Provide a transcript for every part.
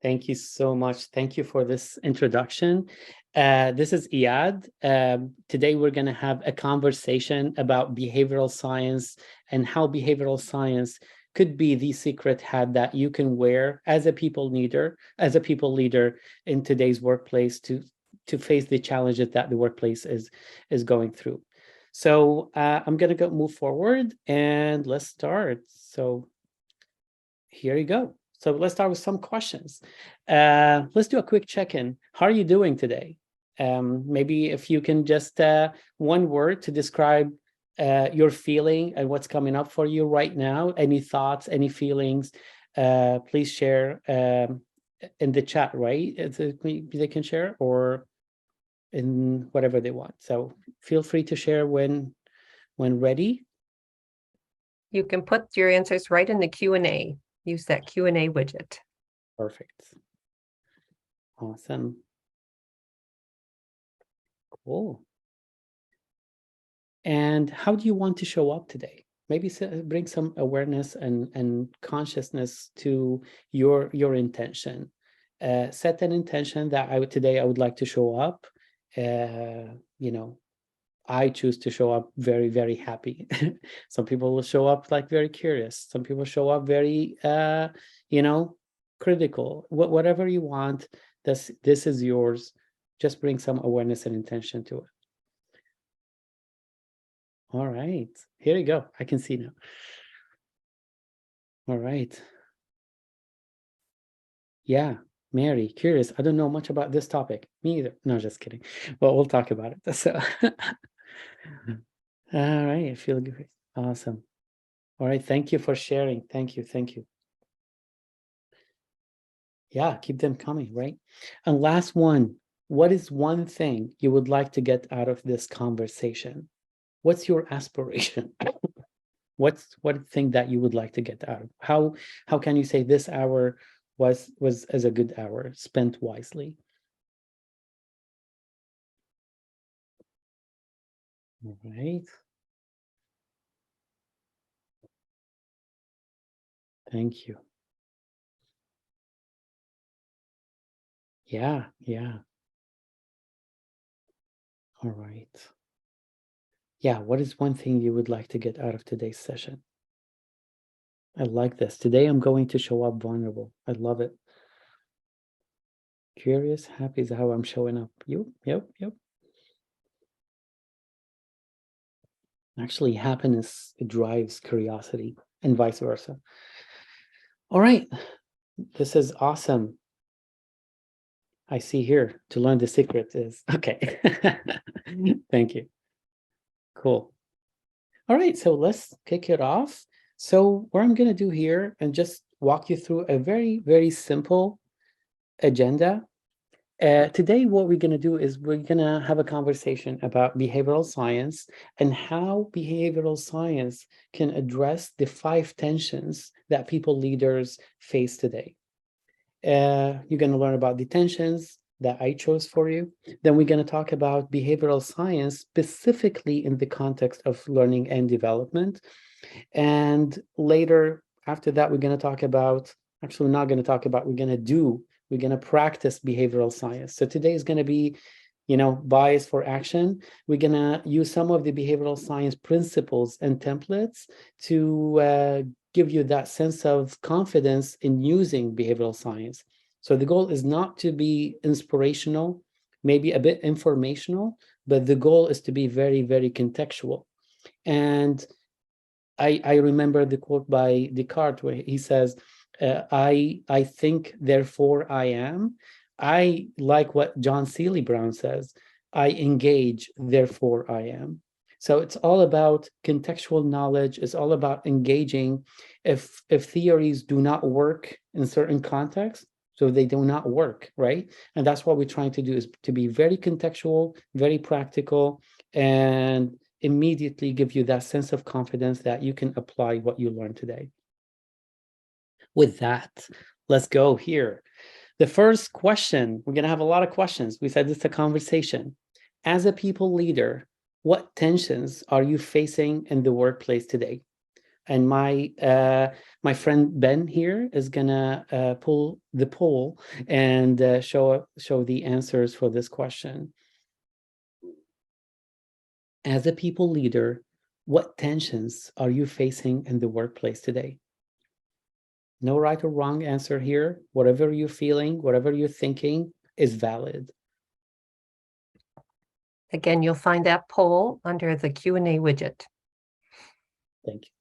Thank you so much. Thank you for this introduction. This is Iyad. Today we're going to have a conversation about behavioral science and how behavioral science could be the secret hat that you can wear as a people leader, in today's workplace to face the challenges that the workplace is going through. So I'm going to move forward and let's start. So here you go. So let's start with some questions. Let's do a quick check-in. How are you doing today? Maybe if you can just one word to describe your feeling and what's coming up for you right now. Any thoughts, any feelings, please share in the chat, right? They can share or in whatever they want. So feel free to share when ready. You can put your answers right in the Q&A. Use that Q&A widget. Perfect. Awesome. Cool. And how do you want to show up today? Maybe bring some awareness and consciousness to your intention. Set an intention that today I would like to show up. I choose to show up very, very happy. Some people will show up like very curious. Some people show up very, critical. Whatever you want, this is yours. Just bring some awareness and intention to it. All right, here you go. I can see now. All right. Yeah, Mary, curious. I don't know much about this topic. Me either. No, just kidding. Well, we'll talk about it. So, all right, I feel good. Awesome. All right, thank you for sharing. Thank you. Yeah, keep them coming, right? And last one, what is one thing you would like to get out of this conversation? What's your aspiration? What thing that you would like to get out of? How can you say this hour was as a good hour spent wisely? All right. Thank you. Yeah. All right. Yeah, what is one thing you would like to get out of today's session? I like this. Today I'm going to show up vulnerable. I love it. Curious, happy is how I'm showing up. Yep. Actually, happiness, it drives curiosity and vice versa. All right, this is awesome. I see here to learn the secret is, okay. Thank you. Cool. All right, so let's kick it off. So what I'm gonna do here and just walk you through a very, very simple agenda. Today, what we're going to do is we're going to have a conversation about behavioral science and how behavioral science can address the 5 tensions that people leaders face today. You're going to learn about the tensions that I chose for you. Then we're going to talk about behavioral science specifically in the context of learning and development. And later, after that, we're going to talk about, actually, we're not going to talk about, we're going to practice behavioral science. So today is going to be, bias for action. We're going to use some of the behavioral science principles and templates to give you that sense of confidence in using behavioral science. So the goal is not to be inspirational, maybe a bit informational, but the goal is to be very, very contextual. And I remember the quote by Descartes where he says, I think, therefore I am. I like what John Seely Brown says, I engage, therefore I am. So it's all about contextual knowledge. It's all about engaging. If theories do not work in certain contexts, so they do not work, right? And that's what we're trying to do, is to be very contextual, very practical, and immediately give you that sense of confidence that you can apply what you learned today. With that, let's go here. The first question, we're going to have a lot of questions. We said it's a conversation. As a people leader, what tensions are you facing in the workplace today? And my my friend Ben here is gonna pull the poll and show the answers for this question. As a people leader, what tensions are you facing in the workplace today? No right or wrong answer here. Whatever you're feeling, whatever you're thinking is valid. Again, you'll find that poll under the Q&A widget. Thank you.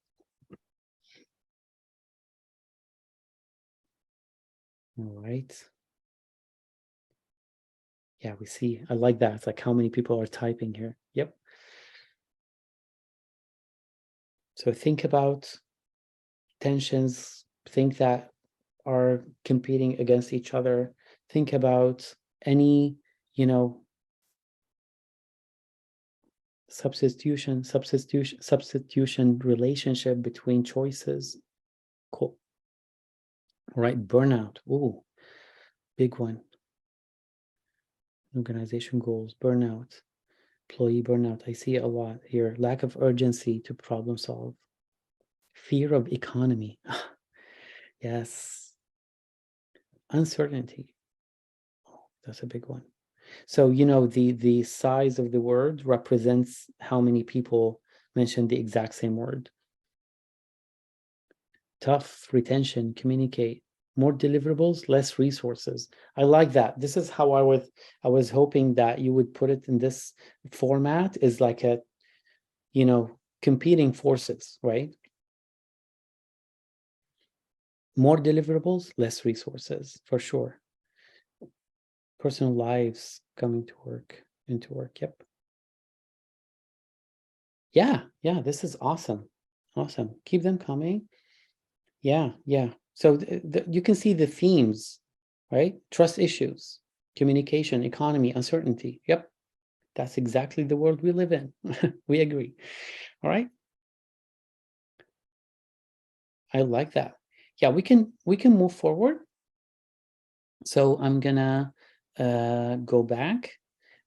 All right. Yeah, we see. I like that. It's like how many people are typing here. Yep. So think about tensions, think that are competing against each other. Think about any, you know, substitution relationship between choices. Cool. All right, burnout. Ooh, big one. Organization goals, burnout, employee burnout. I see it a lot here. Lack of urgency to problem solve. Fear of economy. Yes. Uncertainty. Oh, that's a big one. So, you know, the size of the word represents how many people mention the exact same word. Tough, retention, communicate, more deliverables, less resources. I like that. This is how I was hoping that you would put it in this format, is like a, you know, competing forces, right? More deliverables, less resources, for sure. Personal lives coming to work, into work. Yep. Yeah, this is awesome. Awesome. Keep them coming. Yeah. So you can see the themes, right? Trust issues, communication, economy, uncertainty. Yep. That's exactly the world we live in. We agree. All right. I like that. Yeah, we can move forward. So I'm gonna go back,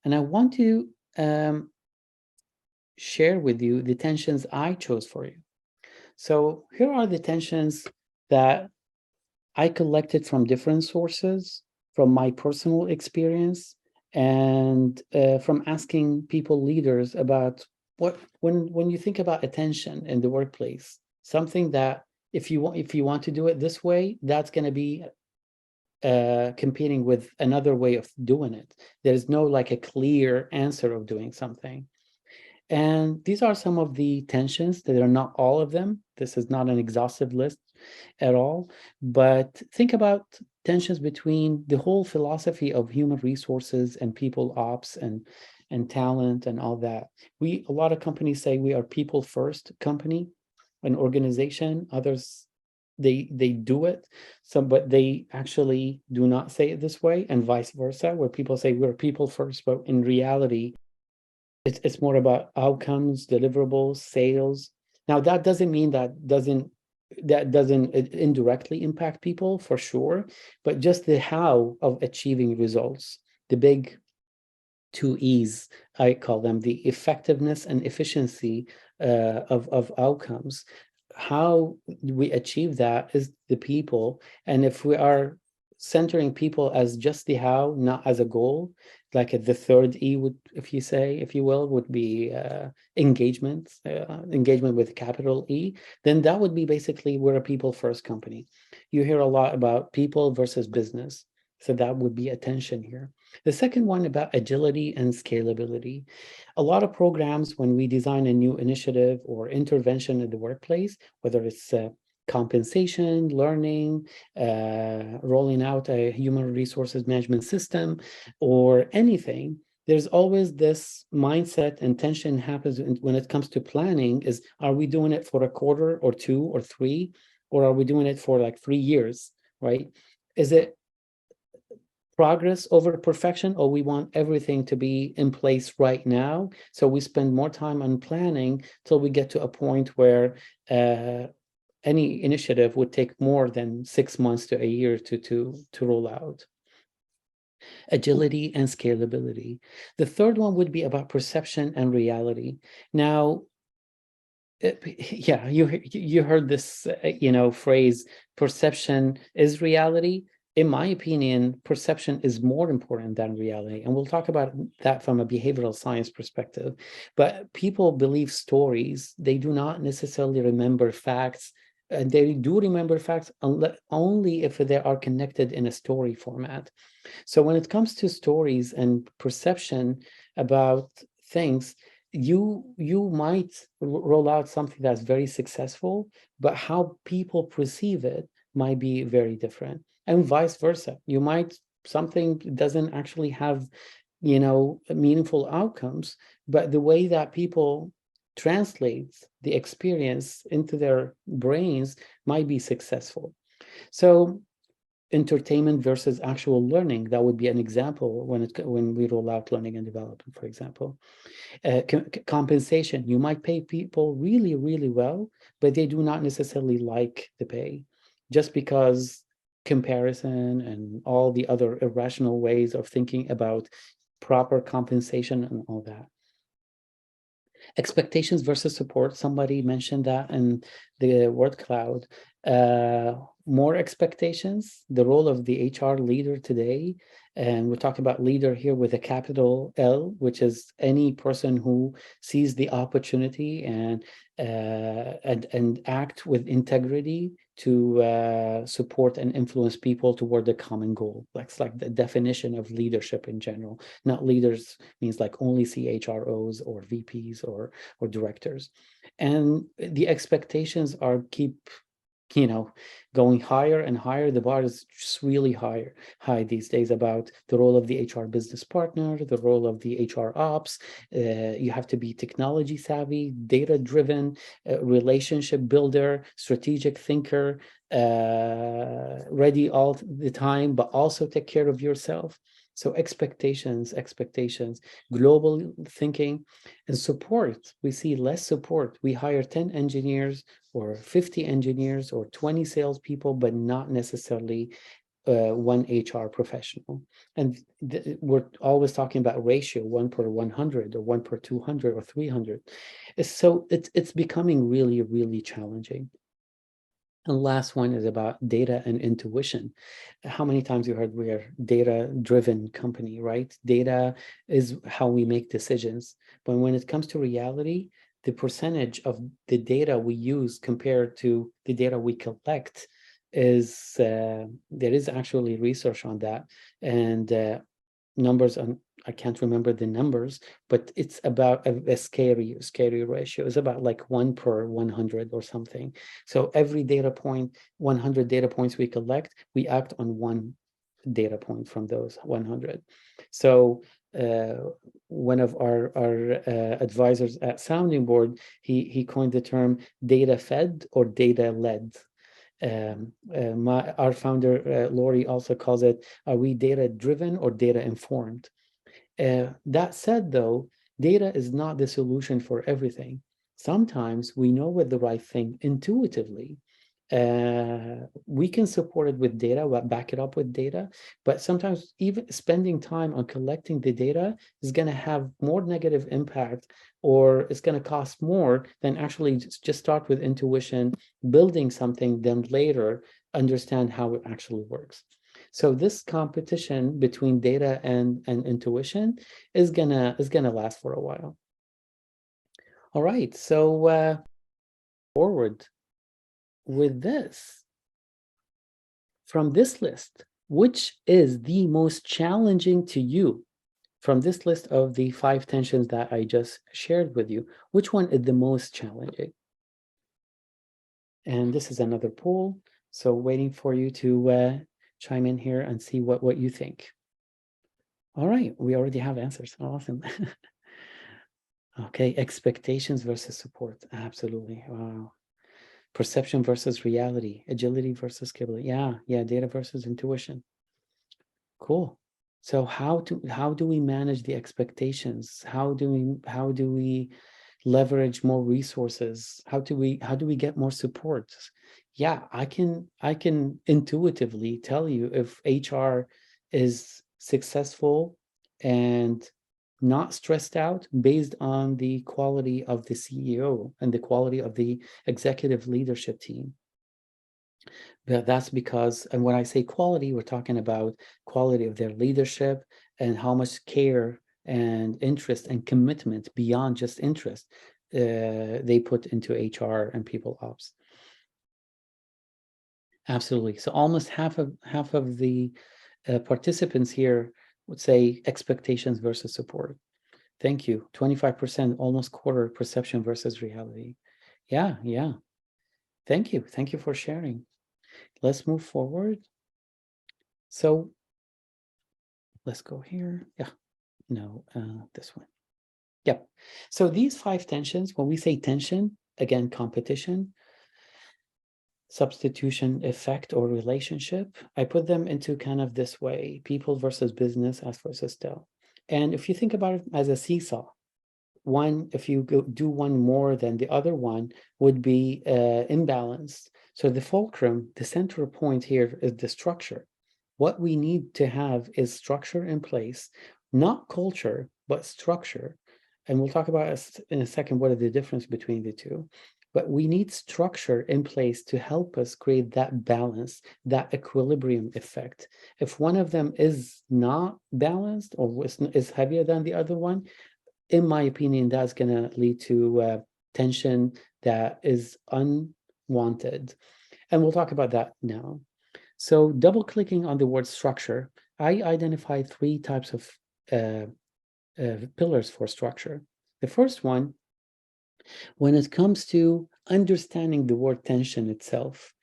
and I want to share with you the tensions I chose for you. So here are the tensions that I collected from different sources, from my personal experience, and from asking people, leaders, about what, when you think about attention in the workplace, something that if you want to do it this way, that's going to be competing with another way of doing it. There's no like a clear answer of doing something. And these are some of the tensions. That are not all of them. This is not an exhaustive list at all, but think about tensions between the whole philosophy of human resources and people ops and talent and all that. A lot of companies say we are people first company, an organization. Others, they do it, but they actually do not say it this way, and vice versa, where people say we're people first, but in reality it's more about outcomes, deliverables, sales. Now that doesn't mean that doesn't indirectly impact people, for sure, but just the how of achieving results, the big two E's, I call them, the effectiveness and efficiency of outcomes. How we achieve that is the people. And if we are centering people as just the how, not as a goal, like the third E would, if you will, would be engagement, engagement with capital E, then that would be basically we're a people first company. You hear a lot about people versus business. So that would be attention here. The second one about agility and scalability. A lot of programs, when we design a new initiative or intervention in the workplace, whether it's compensation, learning, rolling out a human resources management system, or anything, there's always this mindset and tension happens when it comes to planning is, are we doing it for a quarter or two or three, or are we doing it for like 3 years, right? Is it progress over perfection, or we want everything to be in place right now, so we spend more time on planning till we get to a point where any initiative would take more than 6 months to a year to roll out. Agility and scalability. The third one would be about perception and reality. Now, Yeah, you heard this, phrase, perception is reality. In my opinion, perception is more important than reality. And we'll talk about that from a behavioral science perspective. But people believe stories, they do not necessarily remember facts. And they do remember facts only if they are connected in a story format. So when it comes to stories and perception about things, you might roll out something that's very successful, but how people perceive it might be very different, and vice versa. You might something doesn't actually have, meaningful outcomes, but the way that people translate the experience into their brains might be successful. So entertainment versus actual learning, that would be an example when we roll out learning and development, for example. Compensation, you might pay people really, really well, but they do not necessarily like the pay, just because comparison and all the other irrational ways of thinking about proper compensation and all that. Expectations versus support, somebody mentioned that in the word cloud. More expectations, the role of the HR leader today, and we're talking about leader here with a capital L, which is any person who sees the opportunity and act with integrity to support and influence people toward the common goal. That's like the definition of leadership in general. Not leaders means like only CHROs or VPs or directors. And the expectations are keep going higher and higher. The bar is just really high these days about the role of the HR business partner, the role of the HR ops. You have to be technology savvy, data driven, relationship builder, strategic thinker, ready all the time, but also take care of yourself. So expectations, global thinking, and support. We see less support. We hire 10 engineers or 50 engineers or 20 salespeople, but not necessarily one HR professional. And we're always talking about ratio, 1 per 100 or 1 per 200 or 300. So it's becoming really, really challenging. And last one is about data and intuition. How many times you heard we are data-driven company, right? Data is how we make decisions. But when it comes to reality, the percentage of the data we use compared to the data we collect is, there is actually research on that. And numbers on, I can't remember the numbers, but it's about a scary ratio. It's about like 1 per 100 or something. So every data point, 100 data points we collect, we act on 1 data point from those 100. So one of our advisors at Sounding Board, he coined the term data fed or data led. Our founder, Lori, also calls it, are we data driven or data informed? That said, though, data is not the solution for everything. Sometimes we know what the right thing intuitively. We can support it with data, back it up with data, but sometimes even spending time on collecting the data is going to have more negative impact, or it's going to cost more than actually just start with intuition, building something, then later understand how it actually works. So this competition between data and intuition is gonna last for a while. All right, so forward with this. From this list, which is the most challenging to you? From this list of the 5 tensions that I just shared with you, which one is the most challenging? And this is another poll, so waiting for you to chime in here and see what you think. All right, we already have answers. Awesome. Okay, expectations versus support. Absolutely. Wow. Perception versus reality. Agility versus capability. Yeah, data versus intuition. Cool. So how do we manage the expectations? How do we leverage more resources? How do we get more support? Yeah, I can intuitively tell you if HR is successful and not stressed out based on the quality of the CEO and the quality of the executive leadership team. But that's because, and when I say quality, we're talking about quality of their leadership and how much care and interest and commitment beyond just interest they put into HR and people ops. Absolutely. So almost half of the participants here would say expectations versus support. Thank you. 25%, almost quarter, perception versus reality. Yeah, yeah. Thank you. Thank you for sharing. Let's move forward. So let's go here. Yeah, no, this one. Yep. So these 5 tensions, when we say tension, again, competition, substitution, effect, or relationship, I put them into kind of this way: people versus business, us versus Dell. And if you think about it as a seesaw, one, if you do one more than the other one, would be imbalanced. So the fulcrum, the central point here is the structure. What we need to have is structure in place, not culture, but structure. And we'll talk about in a second what are the difference between the two. But we need structure in place to help us create that balance, that equilibrium effect. If one of them is not balanced or is heavier than the other one, in my opinion, that's going to lead to tension that is unwanted. And we'll talk about that now. So double clicking on the word structure, I identified 3 types of pillars for structure. The first one, when it comes to understanding the word tension itself.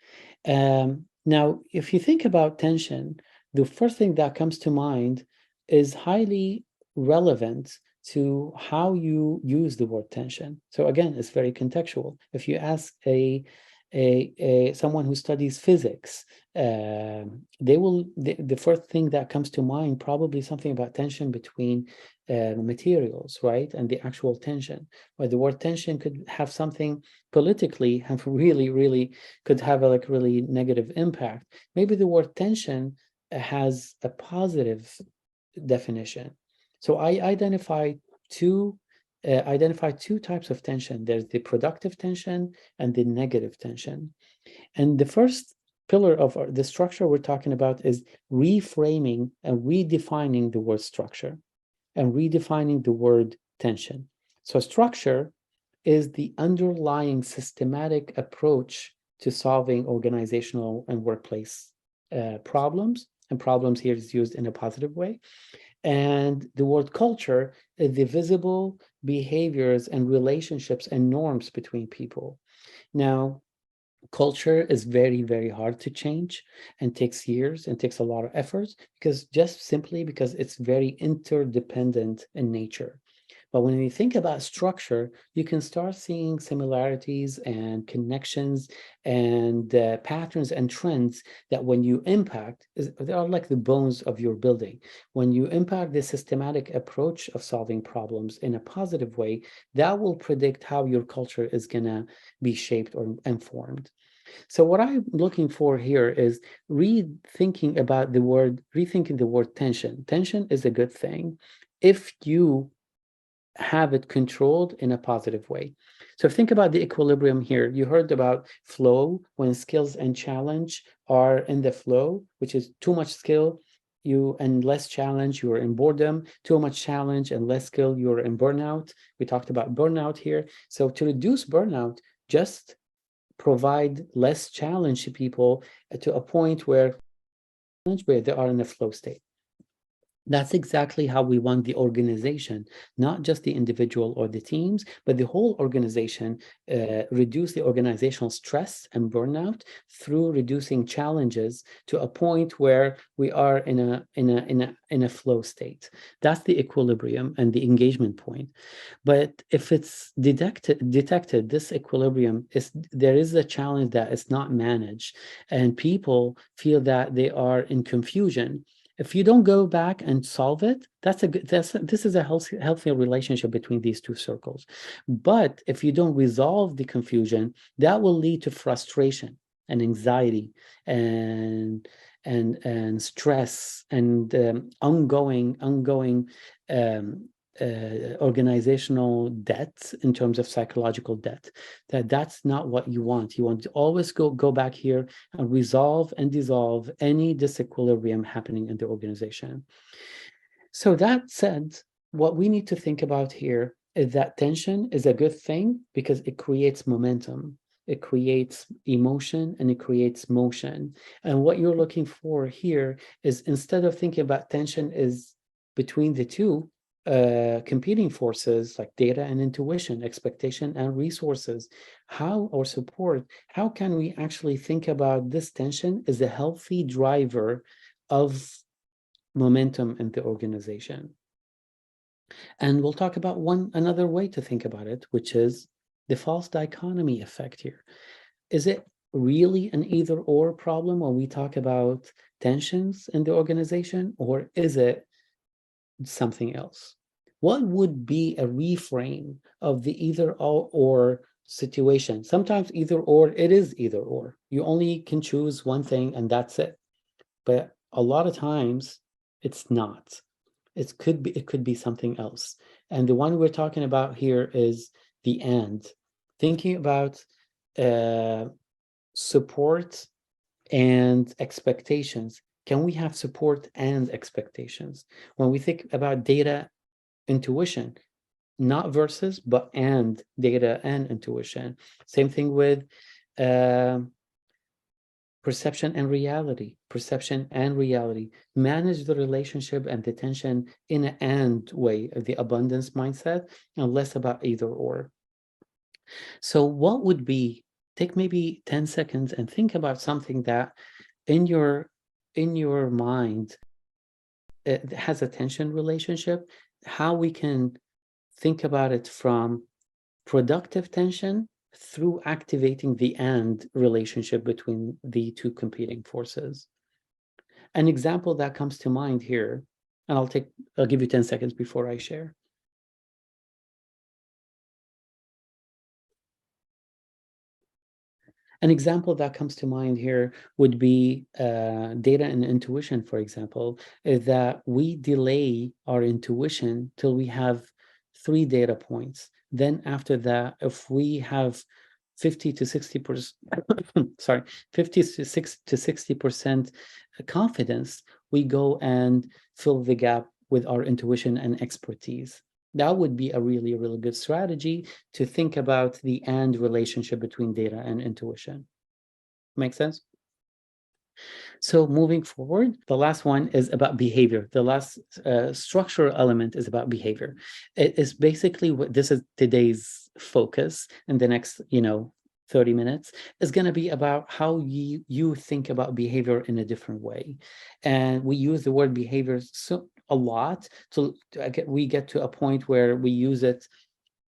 Now, if you think about tension, the first thing that comes to mind is highly relevant to how you use the word tension. So again, it's very contextual. If you ask someone who studies physics, the first thing that comes to mind probably something about tension between materials, right? And the actual tension. But the word tension could have something politically have really could have a really negative impact. Maybe the word tension has a positive definition. So I identify two types of tension. There's the productive tension and the negative tension. And the first pillar of the structure we're talking about is reframing and redefining the word structure and redefining the word tension. So structure is the underlying systematic approach to solving organizational and workplace problems. And problems here is used in a positive way. And the word culture is the visible behaviors and relationships and norms between people. Now, culture is very hard to change and takes years and takes a lot of effort because it's very interdependent in nature. But when you think about structure, you can start seeing similarities and connections and patterns and trends that when you impact, they are like the bones of your building. When you impact the systematic approach of solving problems in a positive way, that will predict how your culture is going to be shaped or informed. So what I'm looking for here is rethinking the word tension. Tension is a good thing if you have it controlled in a positive way. So think about the equilibrium here. You heard about flow, when skills and challenge are in the flow, which is too much skill and less challenge, you're in boredom. Too much challenge and less skill, you're in burnout. We talked about burnout here. So to reduce burnout, just provide less challenge to people to a point where they are in a flow state. That's exactly how we want the organization, not just the individual or the teams, but the whole organization, reduce the organizational stress and burnout through reducing challenges to a point where we are in a flow state. That's the equilibrium and the engagement point. But if it's detected, this equilibrium there is a challenge that is not managed, and people feel that they are in confusion. If you don't go back and solve it, this is a healthy relationship between these two circles. But if you don't resolve the confusion, that will lead to frustration and anxiety and stress and ongoing organizational debt in terms of psychological debt. That's not what you want. You want to always go back here and resolve and dissolve any disequilibrium happening in the organization. So that said, what we need to think about here is that tension is a good thing because it creates momentum. It creates emotion and it creates motion. And what you're looking for here is, instead of thinking about tension is between the two competing forces like data and intuition, expectation and resources, how can we actually think about this tension as a healthy driver of momentum in the organization? And we'll talk about another way to think about it, which is the false dichotomy effect here. Is it really an either or problem when we talk about tensions in the organization, or is it something else? What would be a reframe of the either or situation? Sometimes either or, it is either or. You only can choose one thing and that's it. But a lot of times it's not. It could be something else. And the one we're talking about here is the and. Thinking about support and expectations. Can we have support and expectations? When we think about data intuition, not versus, but and data and intuition. Same thing with perception and reality. Manage the relationship and the tension in an and way of the abundance mindset, and less about either or. So what would be, take maybe 10 seconds and think about something that in your mind it has a tension relationship, how we can think about it from productive tension through activating the and relationship between the two competing forces. An example that comes to mind here, and I'll give you 10 seconds before I share. An example that comes to mind here would be data and intuition, for example, is that we delay our intuition till we have 3 data points. Then after that, if we have 50 to 60%, sorry, 50 to 60% confidence, we go and fill the gap with our intuition and expertise. That would be a really, really good strategy to think about the and relationship between data and intuition. Make sense? So moving forward, the last one is about behavior. The last structural element is about behavior. It is basically what this is today's focus in the next, 30 minutes is going to be about how you think about behavior in a different way. And we use the word behavior a lot, so we get to a point where we use it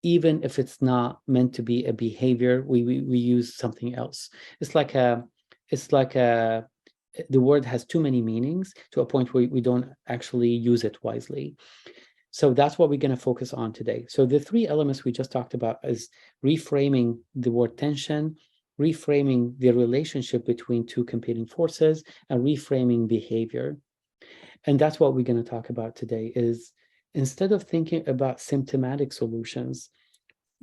even if it's not meant to be a behavior. We use something else. It's like the word has too many meanings to a point where we don't actually use it wisely. So that's what we're going to focus on today. So the 3 elements we just talked about is reframing the word tension, reframing the relationship between 2 competing forces, and reframing behavior. And that's what we're going to talk about today. Is instead of thinking about symptomatic solutions,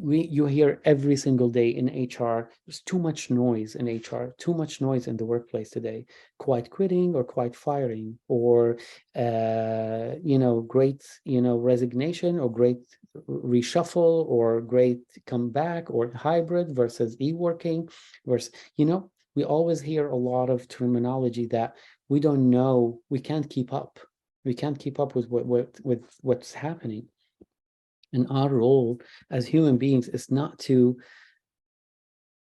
you hear every single day in HR, there's too much noise in HR, too much noise in the workplace today. Quiet quitting or quiet firing, or great resignation, or great reshuffle, or great comeback, or hybrid versus e-working versus, we always hear a lot of terminology that we don't know. We can't keep up. We can't keep up with what's happening. And our role as human beings is not to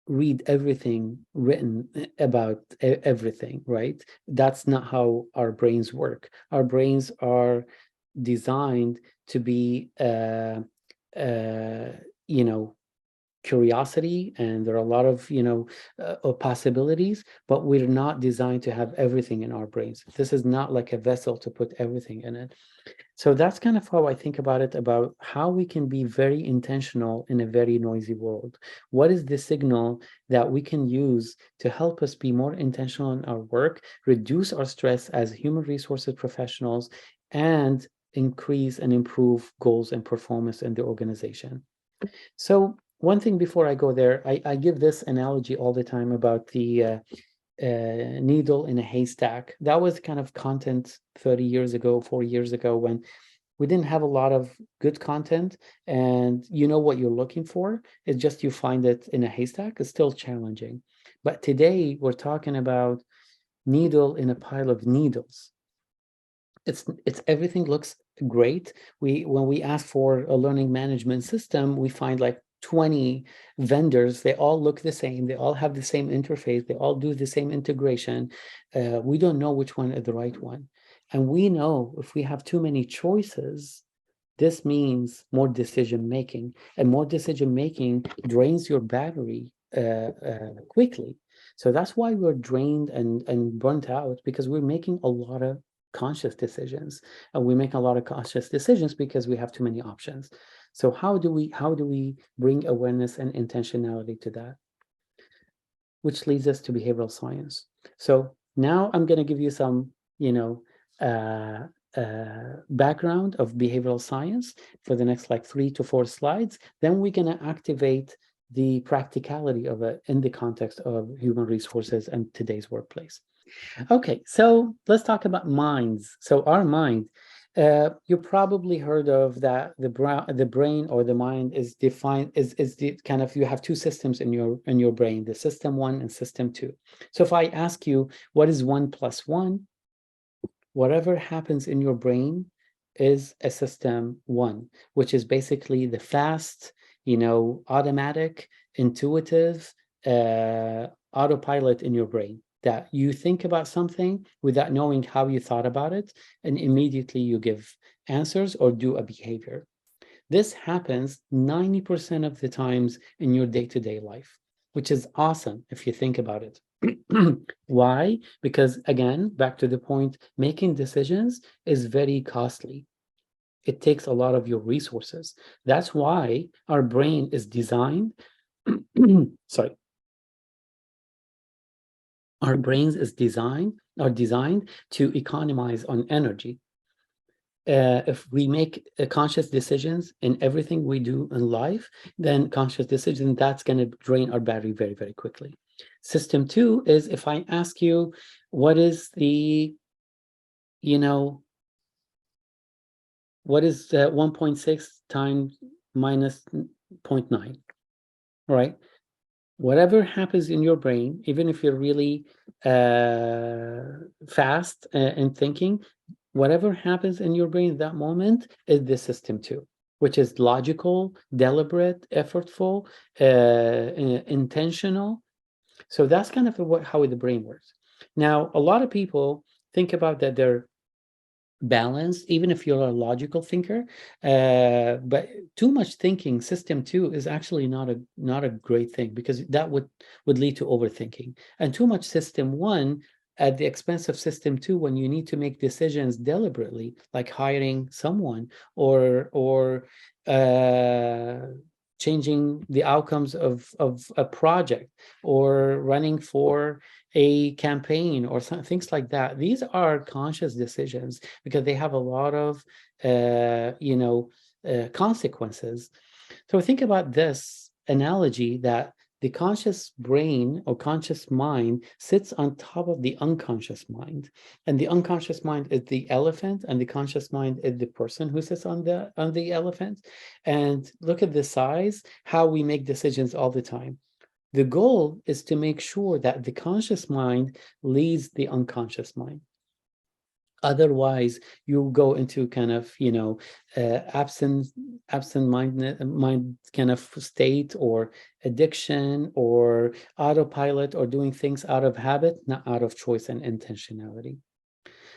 read everything written about everything, right? That's not how our brains work. Our brains are designed to be, curiosity, and there are a lot of possibilities, but we're not designed to have everything in our brains. This is not like a vessel to put everything in it. So that's kind of how I think about it, about how we can be very intentional in a very noisy world. What is the signal that we can use to help us be more intentional in our work, reduce our stress as human resources professionals, and increase and improve goals and performance in the organization. So one thing before I go there, I give this analogy all the time about the needle in a haystack. That was kind of content 30 years ago, 40 years ago, when we didn't have a lot of good content, and you know what you're looking for. It's just you find it in a haystack. It's still challenging. But today we're talking about needle in a pile of needles. It's everything looks great. When we ask for a learning management system, we find like 20 vendors. They all look the same. They all have the same interface. They all do the same integration. We don't know which one is the right one. And we know if we have too many choices, this means more decision making, and more decision making drains your battery quickly. So that's why we're drained and burnt out, because we're making a lot of conscious decisions, and we make a lot of conscious decisions because we have too many options. So how do we bring awareness and intentionality to that? Which leads us to behavioral science. So now I'm going to give you some, background of behavioral science for the next like 3 to 4 slides. Then we're going to activate the practicality of it in the context of human resources and today's workplace. Okay, so let's talk about minds. So our mind, you probably heard of that the brain or the mind is defined is the kind of, you have two systems in your brain, the system 1 and system 2. So if I ask you what is 1 plus 1, whatever happens in your brain is a system 1, which is basically the fast, automatic, intuitive autopilot in your brain, that you think about something without knowing how you thought about it, and immediately you give answers or do a behavior. This happens 90% of the times in your day-to-day life, which is awesome if you think about it. Why? Because again, back to the point, making decisions is very costly. It takes a lot of your resources. That's why our brain is designed, sorry. Our brains are designed to economize on energy. If we make conscious decisions in everything we do in life, then conscious decision, that's going to drain our battery very, very quickly. System 2 is if I ask you, what is the, what is 1.6 times minus 0.9, right? Whatever happens in your brain, even if you're really fast in thinking, whatever happens in your brain at that moment is the system 2, which is logical, deliberate, effortful, intentional. So that's kind of how the brain works. Now, a lot of people think about that they're balanced, even if you're a logical thinker, but too much thinking, system 2, is actually not a great thing, because that would lead to overthinking. And too much system 1 at the expense of system 2, when you need to make decisions deliberately, like hiring someone or changing the outcomes of a project, or running for a campaign, or some things like that. These are conscious decisions because they have a lot of consequences. So think about this analogy, that the conscious brain or conscious mind sits on top of the unconscious mind, and the unconscious mind is the elephant, and the conscious mind is the person who sits on the elephant. And look at the size, how we make decisions all the time. The goal is to make sure that the conscious mind leads the unconscious mind. Otherwise, you go into kind of, absent mind kind of state, or addiction, or autopilot, or doing things out of habit, not out of choice and intentionality.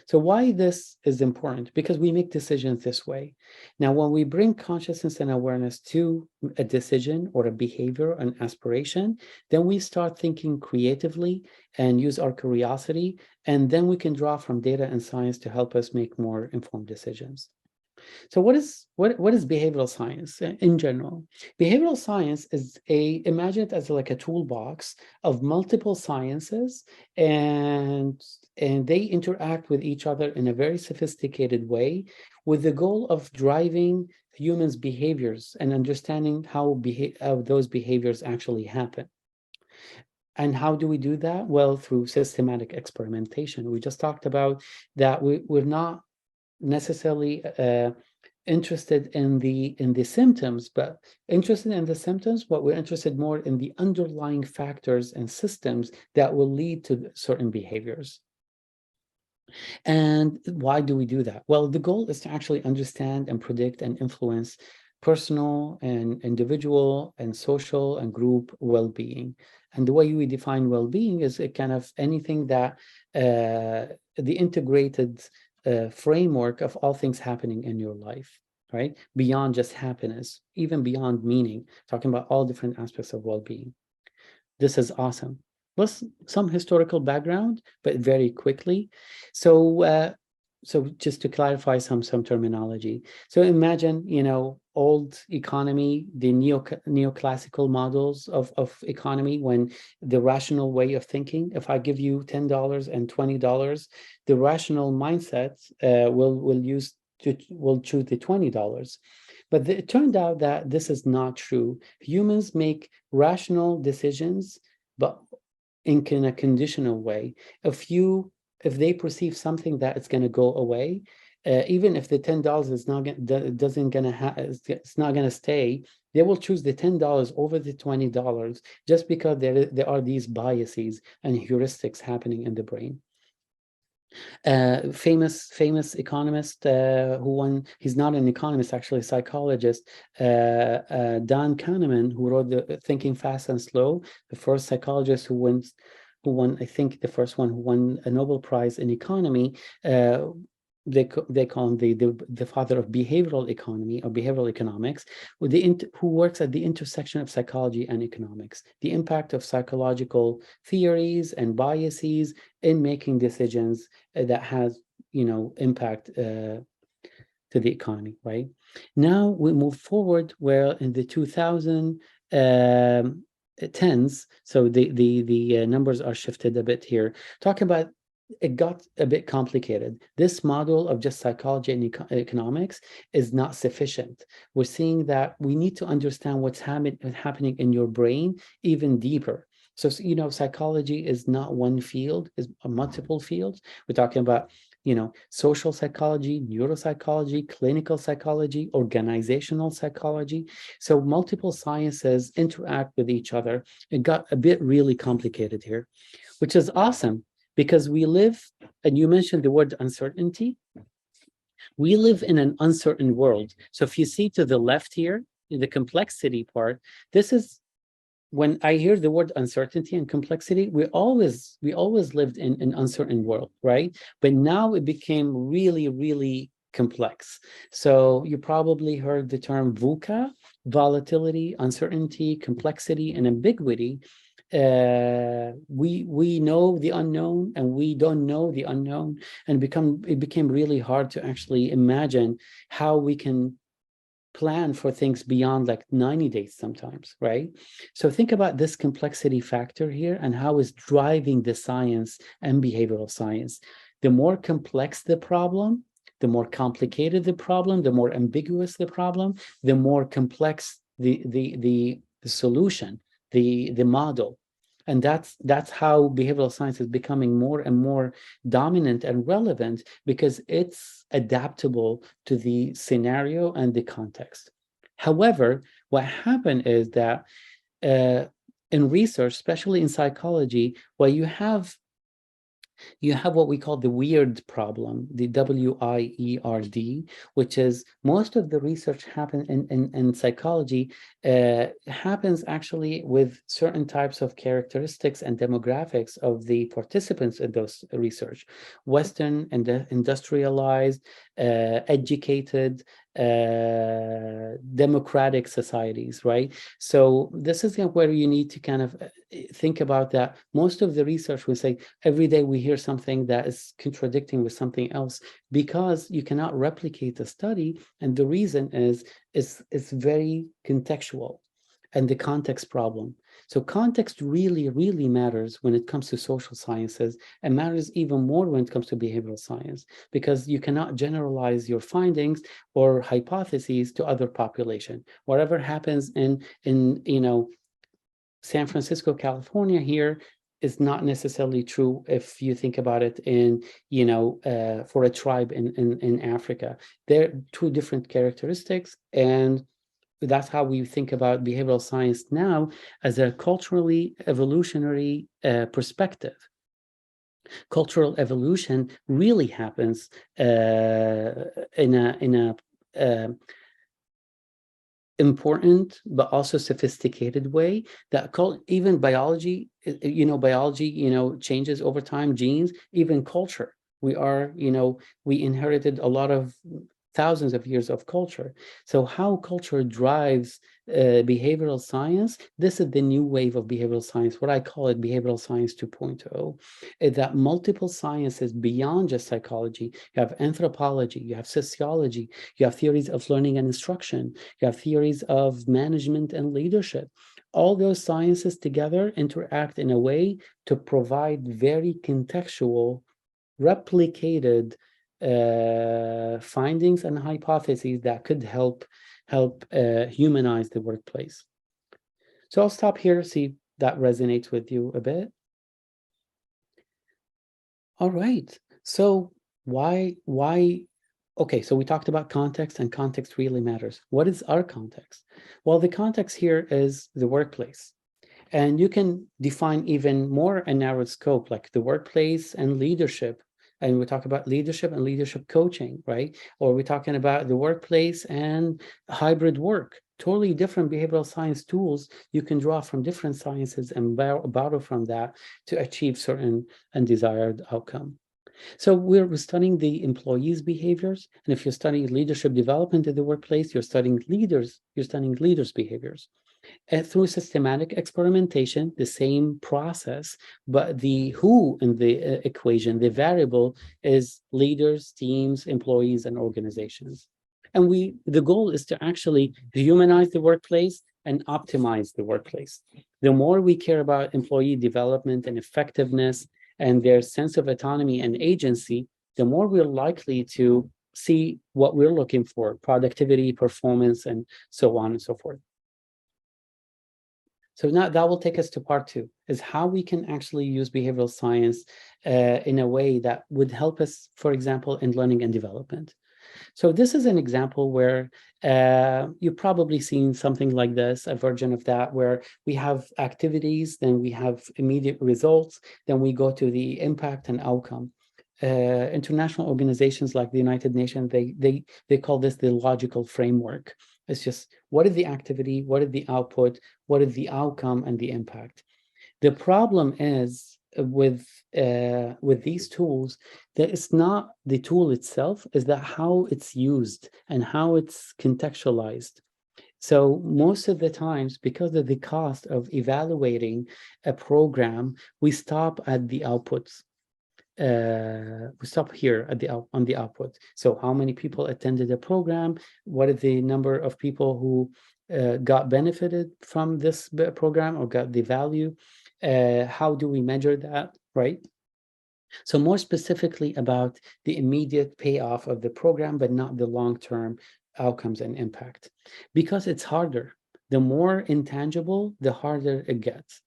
So why this is important? Because we make decisions this way. Now, when we bring consciousness and awareness to a decision or a behavior, an aspiration, then we start thinking creatively and use our curiosity, and then we can draw from data and science to help us make more informed decisions. So what is behavioral science in general? Behavioral science is imagine it as like a toolbox of multiple sciences, and they interact with each other in a very sophisticated way with the goal of driving humans' behaviors and understanding how those behaviors actually happen. And how do we do that? Well, through systematic experimentation. We just talked about that we're not necessarily interested in the symptoms, but interested in the symptoms, but we're interested more in the underlying factors and systems that will lead to certain behaviors. And why do we do that? Well, the goal is to actually understand and predict and influence personal and individual and social and group well-being. And the way we define well-being is a kind of anything that the integrated framework of all things happening in your life, right? Beyond just happiness, even beyond meaning, talking about all different aspects of well-being. This is awesome. Plus some historical background, but very quickly. So just to clarify some terminology. So imagine, old economy, the neoclassical models of economy, when the rational way of thinking, if I give you $10 and $20, the rational mindset will choose the $20. But it turned out that this is not true. Humans make rational decisions, but in a conditional way. If they perceive something that it's going to go away, even if the $10 is not it's not going to stay, they will choose the $10 over the $20 just because there are these biases and heuristics happening in the brain. Famous economist who won, he's not an economist, actually a psychologist, Dan Kahneman, who wrote the Thinking Fast and Slow, the first psychologist who won, I think the first one who won a Nobel Prize in economy. They call him the father of behavioral economy or behavioral economics, who works at the intersection of psychology and economics, the impact of psychological theories and biases in making decisions that has, impact to the economy, right? Now we move forward where in the 2010s, so the numbers are shifted a bit here, talking about it got a bit complicated. This model of just psychology and economics is not sufficient. We're seeing that we need to understand what's happening in your brain even deeper. So, psychology is not one field, it's multiple fields. We're talking about, social psychology, neuropsychology, clinical psychology, organizational psychology. So multiple sciences interact with each other. It got a bit really complicated here, which is awesome. Because we live, and you mentioned the word uncertainty, we live in an uncertain world. So if you see to the left here, in the complexity part, this is, when I hear the word uncertainty and complexity, we always lived in an uncertain world, right? But now it became really, really complex. So you probably heard the term VUCA, volatility, uncertainty, complexity, and ambiguity. We know the unknown and we don't know the unknown, and it became really hard to actually imagine how we can plan for things beyond like 90 days sometimes, right? So think about this complexity factor here and how it's driving the science and behavioral science. The more complex the problem, the more complicated the problem, the more ambiguous the problem, the more complex the solution, the model. And that's how behavioral science is becoming more and more dominant and relevant, because it's adaptable to the scenario and the context. However, what happened is that in research, especially in psychology, where you have what we call the weird problem, the WIERD, which is most of the research happen in psychology happens actually with certain types of characteristics and demographics of the participants in those research. Western and industrialized, educated, democratic societies, right? So this is where you need to kind of think about that. Most of the research will say every day we hear something that is contradicting with something else, because you cannot replicate the study. And the reason is it's very contextual and the context problem. So context really, really matters when it comes to social sciences, and matters even more when it comes to behavioral science, because you cannot generalize your findings or hypotheses to other population. Whatever happens in San Francisco, California here is not necessarily true if you think about it in, for a tribe in Africa. They're two different characteristics, and that's how we think about behavioral science now, as a culturally evolutionary perspective. Cultural evolution really happens in a important but also sophisticated way that even biology, changes over time, genes, even culture. We inherited a lot of thousands of years of culture. So how culture drives behavioral science, this is the new wave of behavioral science, what I call it behavioral science 2.0, is that multiple sciences beyond just psychology. You have anthropology, you have sociology, you have theories of learning and instruction, you have theories of management and leadership. All those sciences together interact in a way to provide very contextual, replicated findings and hypotheses that could help humanize the workplace. So I'll stop here, see if that resonates with you a bit. All right, so why okay, so we talked about context, and context really matters. What is our context? Well, the context here is the workplace. And you can define even more a narrow scope, like the workplace and leadership. And we talk about leadership and leadership coaching, right? Or we're talking about the workplace and hybrid work. Totally different behavioral science tools you can draw from different sciences and borrow from that to achieve certain and desired outcome. So we're studying the employees' behaviors. And if you're studying leadership development in the workplace, you're studying leaders' behaviors. Through systematic experimentation, the same process, but the who in the equation, the variable, is leaders, teams, employees, and organizations. And the goal is to actually humanize the workplace and optimize the workplace. The more we care about employee development and effectiveness and their sense of autonomy and agency, the more we're likely to see what we're looking for: productivity, performance, and so on and so forth. So now that will take us to part two, is how we can actually use behavioral science in a way that would help us, for example, in learning and development. So this is an example where you've probably seen something like this, a version of that, where we have activities, then we have immediate results, then we go to the impact and outcome. International organizations like the United Nations, they call this the logical framework. It's just, what is the activity, what is the output, what is the outcome, and the impact. The problem is with these tools, that it's not the tool itself, is that how it's used and how it's contextualized. So most of the times, because of the cost of evaluating a program, we stop at the outputs. We stop here at on the output. So how many people attended the program? What is the number of people who got benefited from this program or got the value? How do we measure that, right? So more specifically about the immediate payoff of the program, but not the long-term outcomes and impact, because it's harder. The more intangible, the harder it gets.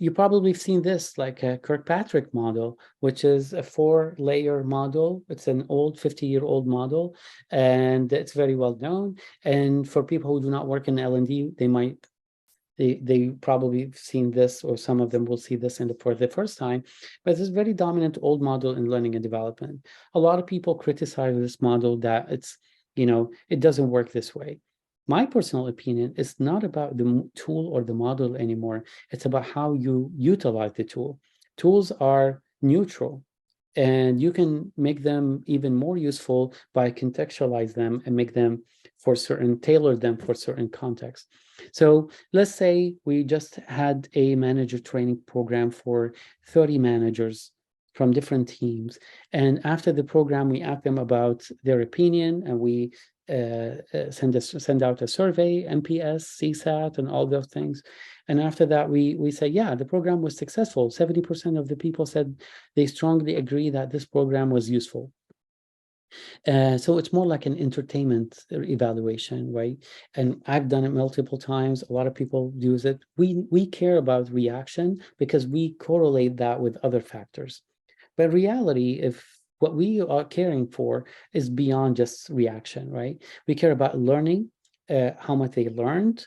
You probably have seen this, like a Kirkpatrick model, which is a 4-layer model. It's an old 50-year-old model, and it's very well known. And for people who do not work in L&D, they probably have seen this, or some of them will see this for the first time. But it's a very dominant old model in learning and development. A lot of people criticize this model that it doesn't work this way. My personal opinion is not about the tool or the model anymore. It's about how you utilize the tool. Tools are neutral. And you can make them even more useful by contextualize them and make them tailor them for certain contexts. So let's say we just had a manager training program for 30 managers from different teams. And after the program, we ask them about their opinion, and we send out a survey, NPS, CSAT, and all those things. And after that, we say, yeah, the program was successful. 70% of the people said they strongly agree that this program was useful. So it's more like an entertainment evaluation, right? And I've done it multiple times. A lot of people use it. We care about reaction because we correlate that with other factors. But reality, if what we are caring for is beyond just reaction, right? We care about learning, how much they learned,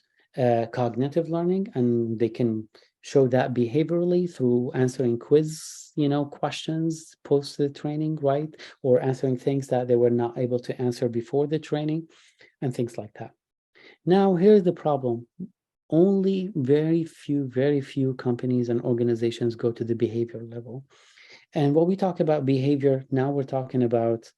cognitive learning, and they can show that behaviorally through answering quiz, questions post the training, right? Or answering things that they were not able to answer before the training and things like that. Now, here's the problem. Only very few companies and organizations go to the behavior level. And when we talk about behavior, now we're talking about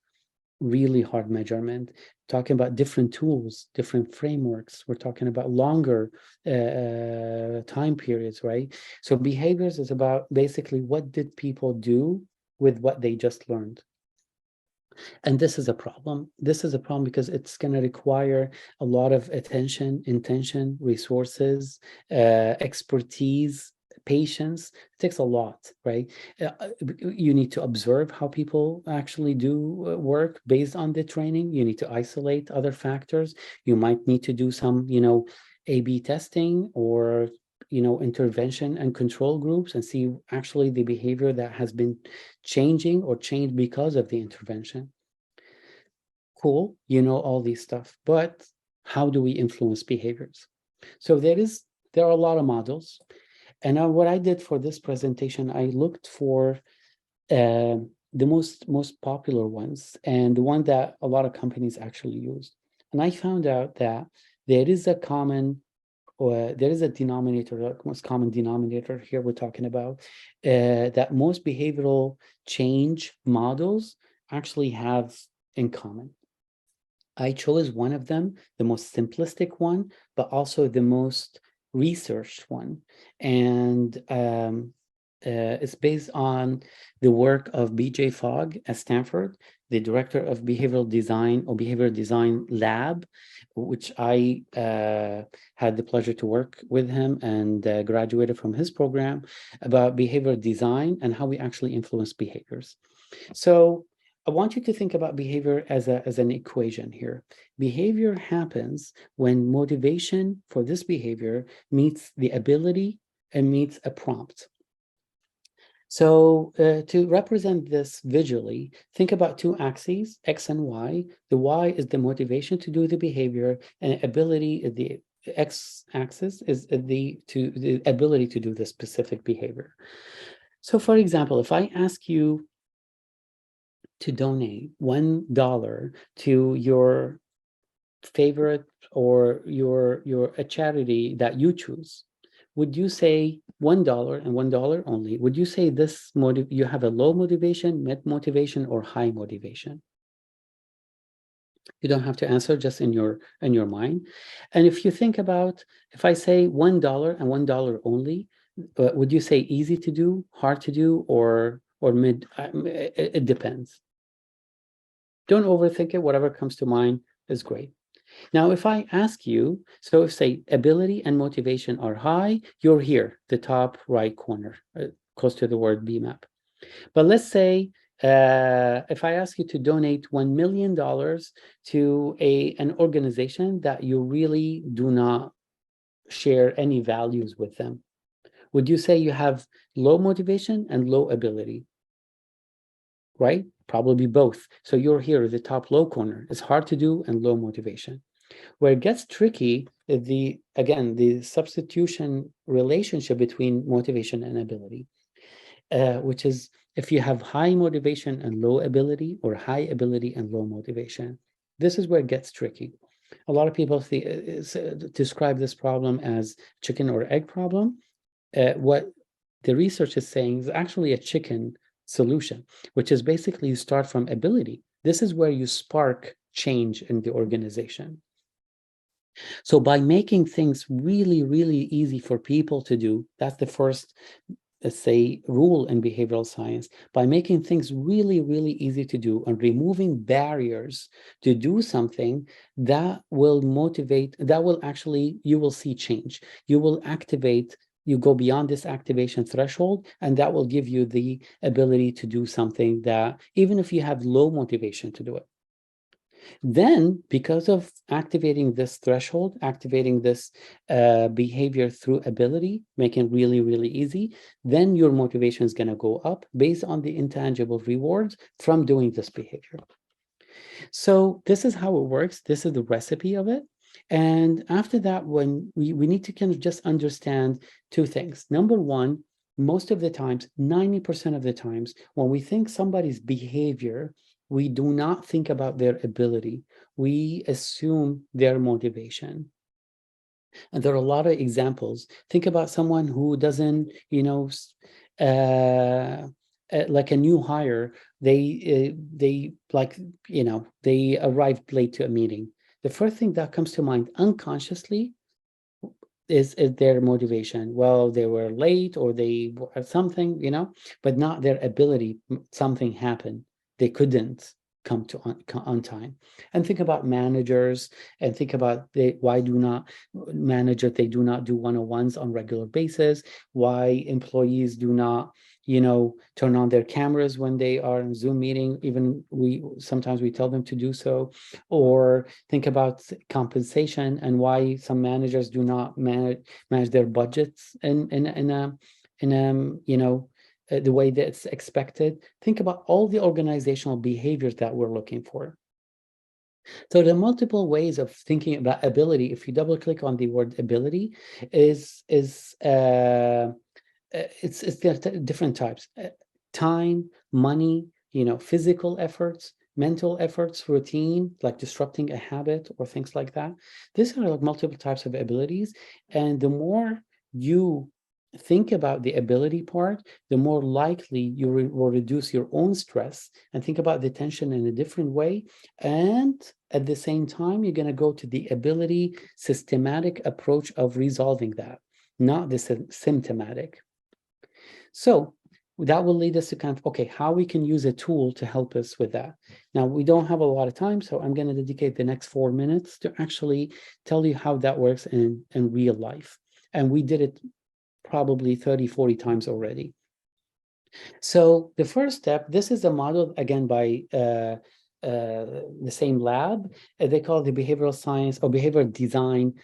really hard measurement, talking about different tools, different frameworks. We're talking about longer time periods, right? So behaviors is about basically what did people do with what they just learned. And this is a problem. This is a problem because it's going to require a lot of attention, intention, resources, expertise, patience. It takes a lot, right? You need to observe how people actually do work based on the training. You need to isolate other factors. You might need to do some, A/B testing or intervention and control groups and see actually the behavior that has been changing or changed because of the intervention. Cool, all these stuff, but how do we influence behaviors? So there are a lot of models. And now what I did for this presentation, I looked for the most popular ones and the one that a lot of companies actually use. And I found out that there is a denominator, most common denominator here we're talking about, that most behavioral change models actually have in common. I chose one of them, the most simplistic one, but also the most researched one. And it's based on the work of B.J. Fogg at Stanford, the director of behavioral design or behavioral design lab, which I had the pleasure to work with him and graduated from his program about behavioral design and how we actually influence behaviors. So I want you to think about behavior as an equation here. Behavior happens when motivation for this behavior meets the ability and meets a prompt. So to represent this visually, think about two axes, X and Y. The Y is the motivation to do the behavior, and ability is the X-axis is the ability to do the specific behavior. So for example, if I ask you to donate $1 to your favorite or a charity that you choose, would you say $1 and $1 only? Would you say this you have a low motivation, mid motivation, or high motivation? You don't have to answer, just in your mind. And if you think about, if I say $1 and $1 only, would you say easy to do, hard to do, or mid? It depends. Don't overthink it. Whatever comes to mind is great. Now, if I ask you, so if say ability and motivation are high, you're here, the top right corner, close to the word BMAP. But let's say if I ask you to donate $1 million to an organization that you really do not share any values with them, would you say you have low motivation and low ability? Right? Probably both. So you're here, the top low corner. It's hard to do and low motivation. Where it gets tricky is the substitution relationship between motivation and ability, which is if you have high motivation and low ability, or high ability and low motivation. This is where it gets tricky. A lot of people describe this problem as chicken or egg problem. What the research is saying is actually a chicken solution, which is basically you start from ability. This is where you spark change in the organization. So by making things really, really easy for people to do, that's the first, let's say, rule in behavioral science. By making things really, really easy to do and removing barriers to do something, that will motivate, that will actually, you will see change. You will activate, you go beyond this activation threshold, and that will give you the ability to do something that, even if you have low motivation to do it. Then, because of activating this threshold, activating this behavior through ability, making really, really easy, then your motivation is going to go up based on the intangible rewards from doing this behavior. So this is how it works. This is the recipe of it. And after that, when we need to kind of just understand two things. Number one, most of the times, 90% of the times, when we think somebody's behavior, we do not think about their ability. We assume their motivation. And there are a lot of examples. Think about someone who doesn't, like a new hire, they like, they arrived late to a meeting. The first thing that comes to mind unconsciously is their motivation. Well, they were late or they something, but not their ability. Something happened. They couldn't come to on time. And think about managers, and think about why do not managers, they do not do one-on-ones on regular basis, why employees do not turn on their cameras when they are in Zoom meeting, even sometimes we tell them to do so. Or think about compensation and why some managers do not manage their budgets in the way that it's expected. Think about all the organizational behaviors that we're looking for. So there are multiple ways of thinking about ability. If you double click on the word ability, it's there are different types: time, money, physical efforts, mental efforts, routine, like disrupting a habit or things like that. These are like multiple types of abilities. And the more you think about the ability part, the more likely you will reduce your own stress and think about the tension in a different way. And at the same time, you're going to go to the ability systematic approach of resolving that, not the symptomatic. So that will lead us to kind of, okay, how we can use a tool to help us with that. Now, we don't have a lot of time, so I'm going to dedicate the next 4 minutes to actually tell you how that works in real life. And we did it probably 30, 40 times already. So the first step, this is a model, again, by the same lab. They call it the behavioral science or behavioral design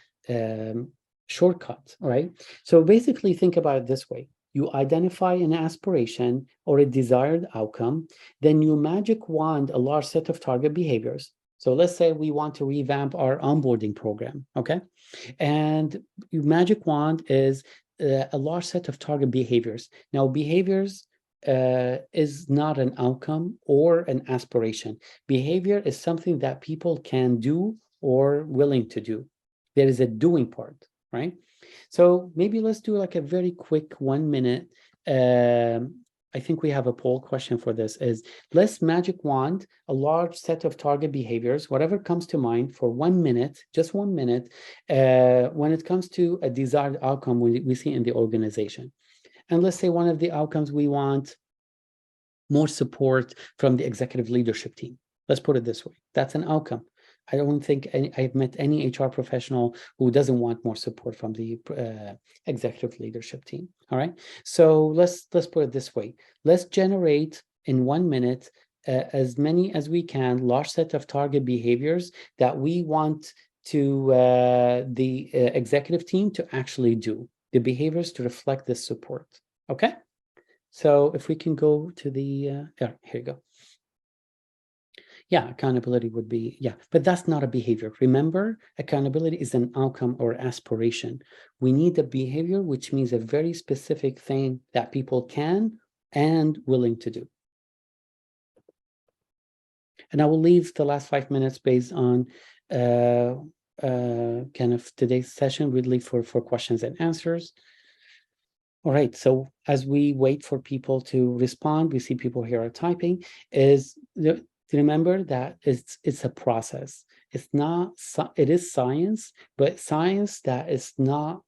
shortcut, right? So basically think about it this way. You identify an aspiration or a desired outcome, then you magic wand a large set of target behaviors. So let's say we want to revamp our onboarding program, okay? And your magic wand is a large set of target behaviors. Now, behaviors is not an outcome or an aspiration. Behavior is something that people can do or willing to do. There is a doing part, right? So maybe let's do like a very quick 1 minute. I think we have a poll question for this is, let's magic wand a large set of target behaviors, whatever comes to mind for 1 minute, just 1 minute, when it comes to a desired outcome we see in the organization. And let's say one of the outcomes, we want more support from the executive leadership team. Let's put it this way. That's an outcome. I don't think I've met any HR professional who doesn't want more support from the executive leadership team. All right. So let's put it this way. Let's generate in 1 minute as many as we can, large set of target behaviors that we want to the executive team to actually do, the behaviors to reflect this support. Okay. So if we can go to the here you go. Yeah, accountability would be, yeah, but that's not a behavior. Remember, accountability is an outcome or aspiration. We need a behavior, which means a very specific thing that people can and willing to do. And I will leave the last 5 minutes based on kind of today's session, we'll leave for questions and answers. All right, so as we wait for people to respond, we see people here are typing, remember that it's a process. It's not, it is science, but science that is not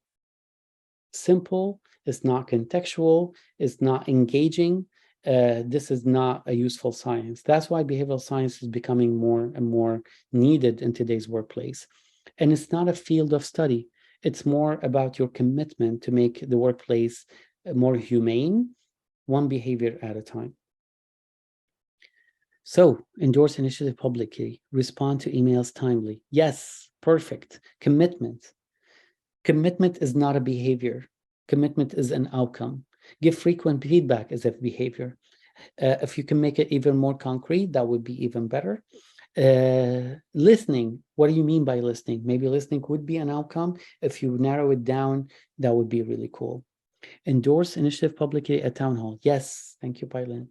simple, it's not contextual, it's not engaging. This is not a useful science. That's why behavioral science is becoming more and more needed in today's workplace. And it's not a field of study. It's more about your commitment to make the workplace more humane, one behavior at a time. So, endorse initiative publicly, respond to emails timely. Yes, perfect. Commitment. Commitment is not a behavior. Commitment is an outcome. Give frequent feedback as a behavior. If you can make it even more concrete, that would be even better. Listening. What do you mean by listening? Maybe listening would be an outcome. If you narrow it down, that would be really cool. Endorse initiative publicly at town hall. Yes, thank you, Pailin.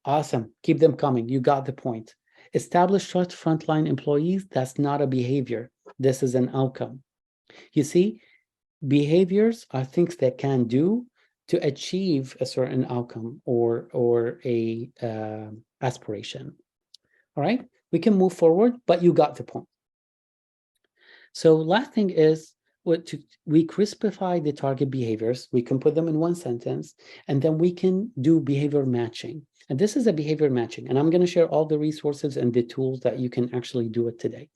Awesome. Keep them coming. You got the point. Establish trust frontline employees. That's not a behavior. This is an outcome. You see, behaviors are things that can do to achieve a certain outcome or a aspiration. All right, we can move forward, but you got the point. So last thing is we crispify the target behaviors. We can put them in one sentence, and then we can do behavior matching. And this is a behavior matching, and I'm going to share all the resources and the tools that you can actually do it today.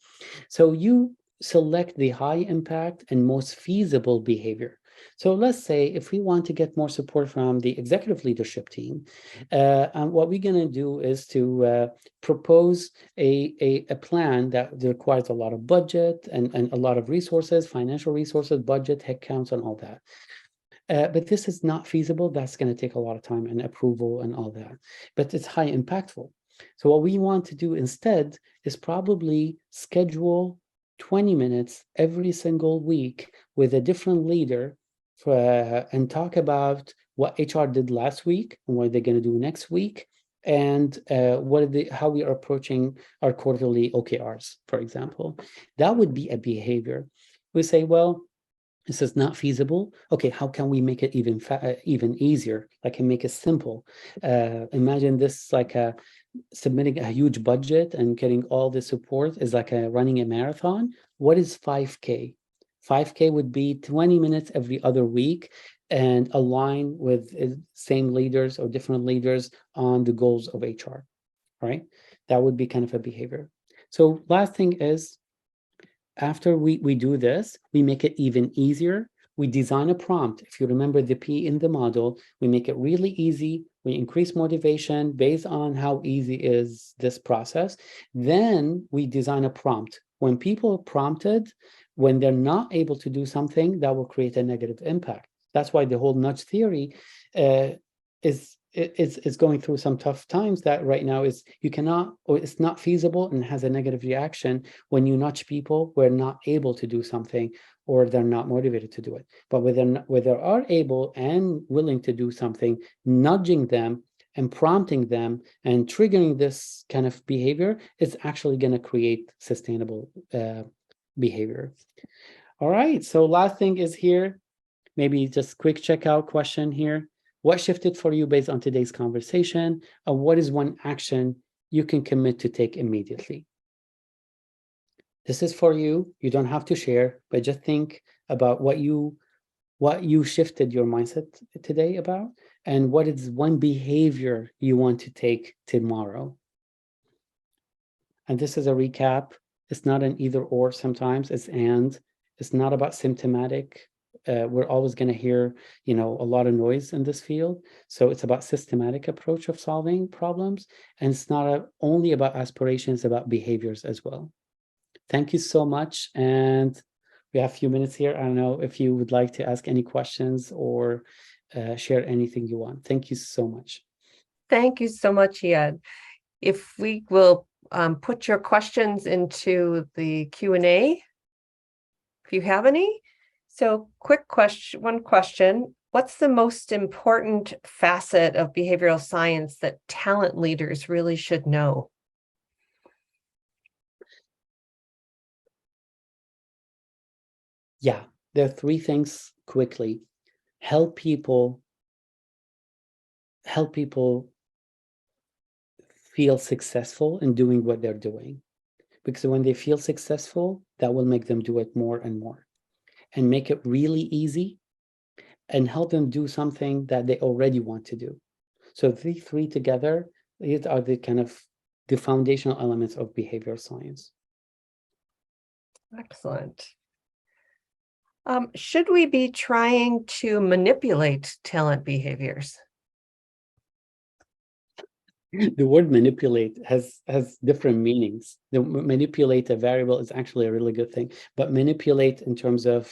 So you select the high impact and most feasible behavior. So let's say if we want to get more support from the executive leadership team, and what we're going to do is to propose a plan that requires a lot of budget and a lot of resources, financial resources, budget, headcounts, and all that. But this is not feasible. That's going to take a lot of time and approval and all that. But it's high impactful. So what we want to do instead is probably schedule 20 minutes every single week with a different leader and talk about what HR did last week and what they're going to do next week, and how we are approaching our quarterly OKRs, for example. That would be a behavior. We say, well, this is not feasible. Okay, how can we make it even easier? I can make it simple. Imagine this like submitting a huge budget and getting all the support is like running a marathon. What is 5K? 5K would be 20 minutes every other week and align with same leaders or different leaders on the goals of HR, right? That would be kind of a behavior. So last thing is, after we do this, we make it even easier. We design a prompt. If you remember the P in the model, we make it really easy. We increase motivation based on how easy is this process. Then we design a prompt. When people are prompted, when they're not able to do something, that will create a negative impact. That's why the whole nudge theory is going through some tough times. That right now is you cannot, or it's not feasible and has a negative reaction when you nudge people who are not able to do something or they're not motivated to do it. But where they are able and willing to do something, nudging them and prompting them and triggering this kind of behavior is actually going to create sustainable behavior. All right, so last thing is here, maybe just quick checkout question here. What shifted for you based on today's conversation? And what is one action you can commit to take immediately? This is for you. You don't have to share, but just think about what you shifted your mindset today about, and what is one behavior you want to take tomorrow. And this is a recap. It's not an either or sometimes, it's and. It's not about symptomatic. We're always going to hear, a lot of noise in this field. So it's about systematic approach of solving problems. And it's not only about aspirations, about behaviors as well. Thank you so much. And we have a few minutes here. I don't know if you would like to ask any questions or share anything you want. Thank you so much. Thank you so much, Iyad. If we will put your questions into the Q&A, if you have any. So quick question, one question. What's the most important facet of behavioral science that talent leaders really should know? Yeah, there are three things quickly. help people feel successful in doing what they're doing. Because when they feel successful, that will make them do it more and more, and make it really easy and help them do something that they already want to do. So these three together, these are the kind of the foundational elements of behavioral science. Excellent. Should we be trying to manipulate talent behaviors? The word manipulate has different meanings. The manipulate a variable is actually a really good thing, but manipulate in terms of,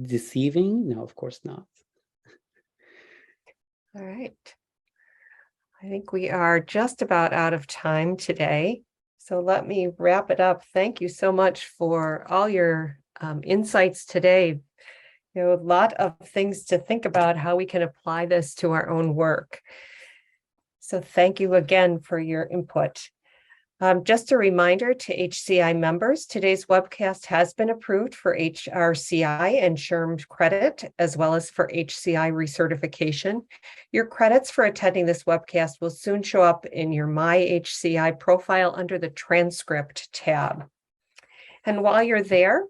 deceiving, no, of course not. All right. I think we are just about out of time today. So let me wrap it up. Thank you so much for all your insights today. A lot of things to think about how we can apply this to our own work. So thank you again for your input. Just a reminder to HCI members, today's webcast has been approved for HRCI and SHRM credit, as well as for HCI recertification. Your credits for attending this webcast will soon show up in your My HCI profile under the transcript tab. And while you're there,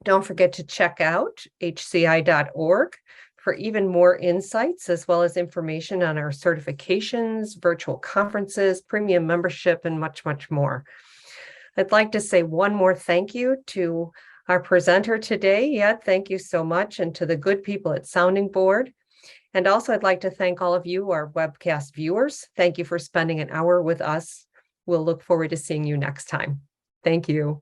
don't forget to check out hci.org for even more insights, as well as information on our certifications, virtual conferences, premium membership, and much, much more. I'd like to say one more thank you to our presenter today. Yet, thank you so much, and to the good people at Sounding Board. And also, I'd like to thank all of you, our webcast viewers. Thank you for spending an hour with us. We'll look forward to seeing you next time. Thank you.